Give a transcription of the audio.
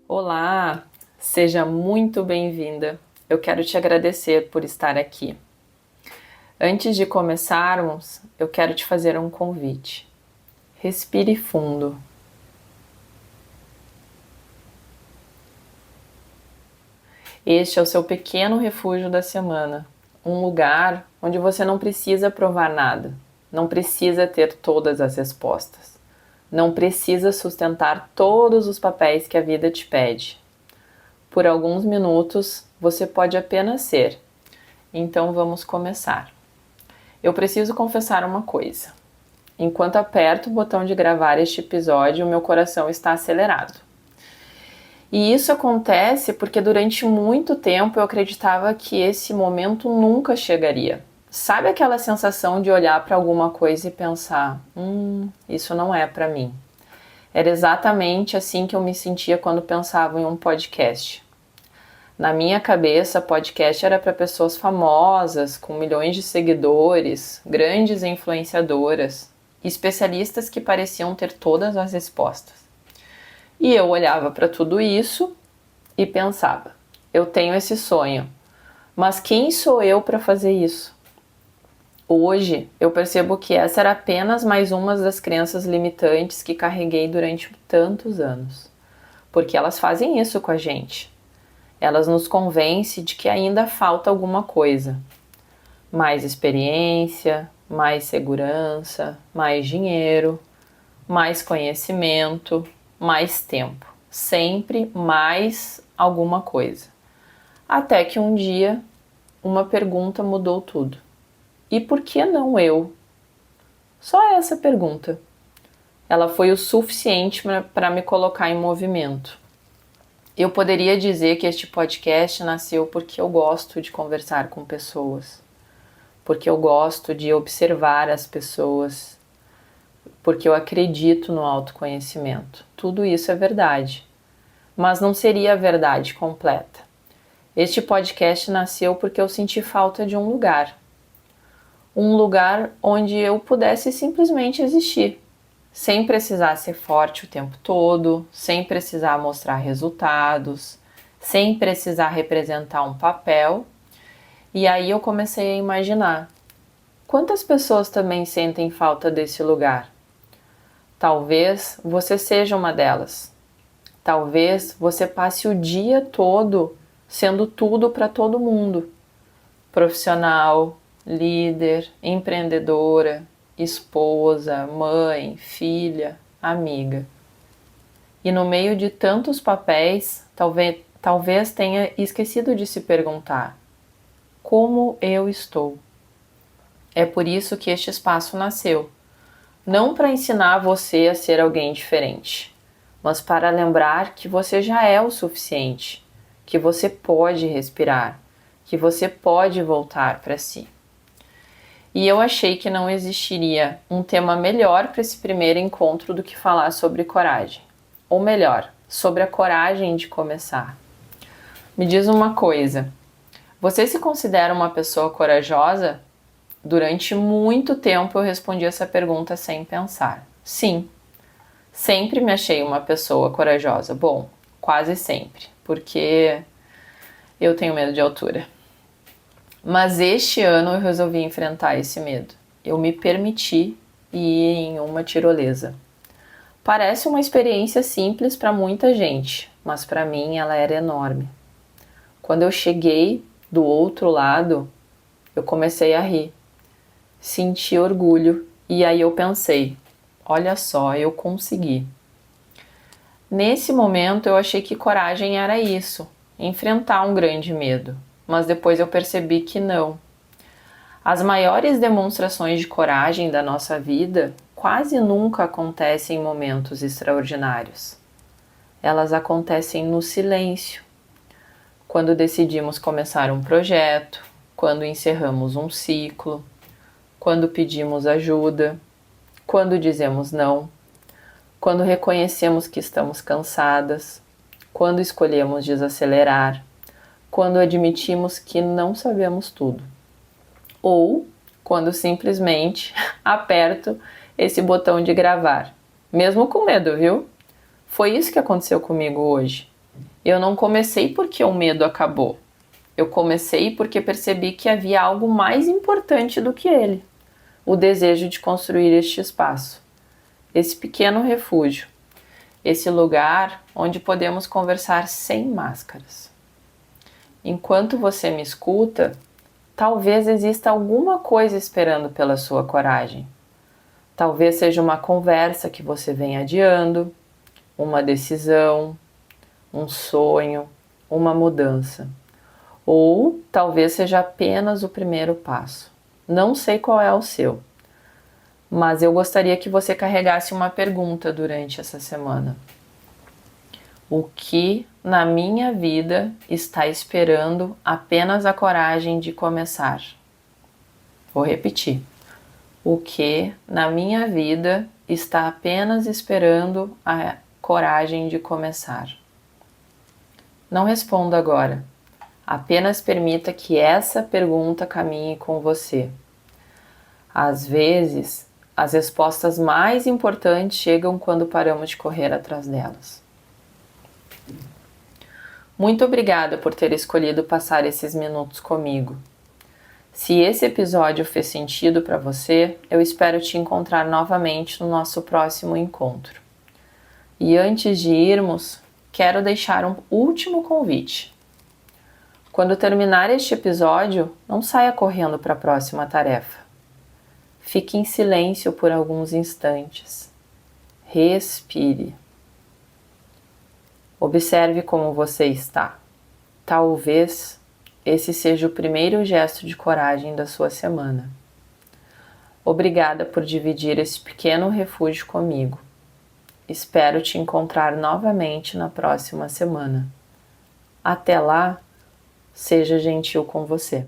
Olá, seja muito bem-vinda. Eu quero te agradecer por estar aqui. Antes de começarmos, eu quero te fazer um convite. Respire fundo. Este é o seu pequeno refúgio da semana, um lugar onde você não precisa provar nada, não precisa ter todas as respostas, não precisa sustentar todos os papéis que a vida te pede. Por alguns minutos, você pode apenas ser. Então vamos começar. Eu preciso confessar uma coisa. Enquanto aperto o botão de gravar este episódio, o meu coração está acelerado. E isso acontece porque durante muito tempo eu acreditava que esse momento nunca chegaria. Sabe aquela sensação de olhar para alguma coisa e pensar, isso não é para mim. Era exatamente assim que eu me sentia quando pensava em um podcast. Na minha cabeça, podcast era para pessoas famosas, com milhões de seguidores, grandes influenciadoras, especialistas que pareciam ter todas as respostas. E eu olhava para tudo isso e pensava, eu tenho esse sonho, mas quem sou eu para fazer isso? Hoje eu percebo que essa era apenas mais uma das crenças limitantes que carreguei durante tantos anos, porque elas fazem isso com a gente. Elas nos convencem de que ainda falta alguma coisa. Mais experiência, mais segurança, mais dinheiro, mais conhecimento, mais tempo. Sempre mais alguma coisa. Até que um dia, uma pergunta mudou tudo. E por que não eu? Só essa pergunta. Ela foi o suficiente para me colocar em movimento. Eu poderia dizer que este podcast nasceu porque eu gosto de conversar com pessoas, porque eu gosto de observar as pessoas, porque eu acredito no autoconhecimento. Tudo isso é verdade, mas não seria a verdade completa. Este podcast nasceu porque eu senti falta de um lugar onde eu pudesse simplesmente existir. Sem precisar ser forte o tempo todo, sem precisar mostrar resultados, sem precisar representar um papel. E aí eu comecei a imaginar, quantas pessoas também sentem falta desse lugar? Talvez você seja uma delas. Talvez você passe o dia todo sendo tudo para todo mundo. Profissional, líder, empreendedora, esposa, mãe, filha, amiga. E no meio de tantos papéis, talvez tenha esquecido de se perguntar: como eu estou? É por isso que este espaço nasceu. Não para ensinar você a ser alguém diferente, mas para lembrar que você já é o suficiente, que você pode respirar, que você pode voltar para si. E eu achei que não existiria um tema melhor para esse primeiro encontro do que falar sobre coragem. Ou melhor, sobre a coragem de começar. Me diz uma coisa, você se considera uma pessoa corajosa? Durante muito tempo eu respondi essa pergunta sem pensar. Sim, sempre me achei uma pessoa corajosa. Bom, quase sempre, porque eu tenho medo de altura. Mas este ano eu resolvi enfrentar esse medo. Eu me permiti ir em uma tirolesa. Parece uma experiência simples para muita gente, mas para mim ela era enorme. Quando eu cheguei do outro lado, eu comecei a rir. Senti orgulho e aí eu pensei, olha só, eu consegui. Nesse momento eu achei que coragem era isso, enfrentar um grande medo. Mas depois eu percebi que não. As maiores demonstrações de coragem da nossa vida quase nunca acontecem em momentos extraordinários. Elas acontecem no silêncio. Quando decidimos começar um projeto, quando encerramos um ciclo, quando pedimos ajuda, quando dizemos não, quando reconhecemos que estamos cansadas, quando escolhemos desacelerar, quando admitimos que não sabemos tudo. Ou quando simplesmente aperto esse botão de gravar. Mesmo com medo, viu? Foi isso que aconteceu comigo hoje. Eu não comecei porque o medo acabou. Eu comecei porque percebi que havia algo mais importante do que ele. O desejo de construir este espaço, esse pequeno refúgio, esse lugar onde podemos conversar sem máscaras. Enquanto você me escuta, talvez exista alguma coisa esperando pela sua coragem. Talvez seja uma conversa que você vem adiando, uma decisão, um sonho, uma mudança. Ou talvez seja apenas o primeiro passo. Não sei qual é o seu, mas eu gostaria que você carregasse uma pergunta durante essa semana. O que na minha vida está esperando apenas a coragem de começar? Vou repetir. O que na minha vida está apenas esperando a coragem de começar? Não responda agora. Apenas permita que essa pergunta caminhe com você. Às vezes, as respostas mais importantes chegam quando paramos de correr atrás delas. Muito obrigada por ter escolhido passar esses minutos comigo. Se esse episódio fez sentido para você, eu espero te encontrar novamente no nosso próximo encontro. E antes de irmos, quero deixar um último convite. Quando terminar este episódio, não saia correndo para a próxima tarefa. Fique em silêncio por alguns instantes. Respire. Observe como você está. Talvez esse seja o primeiro gesto de coragem da sua semana. Obrigada por dividir esse pequeno refúgio comigo. Espero te encontrar novamente na próxima semana. Até lá, seja gentil com você.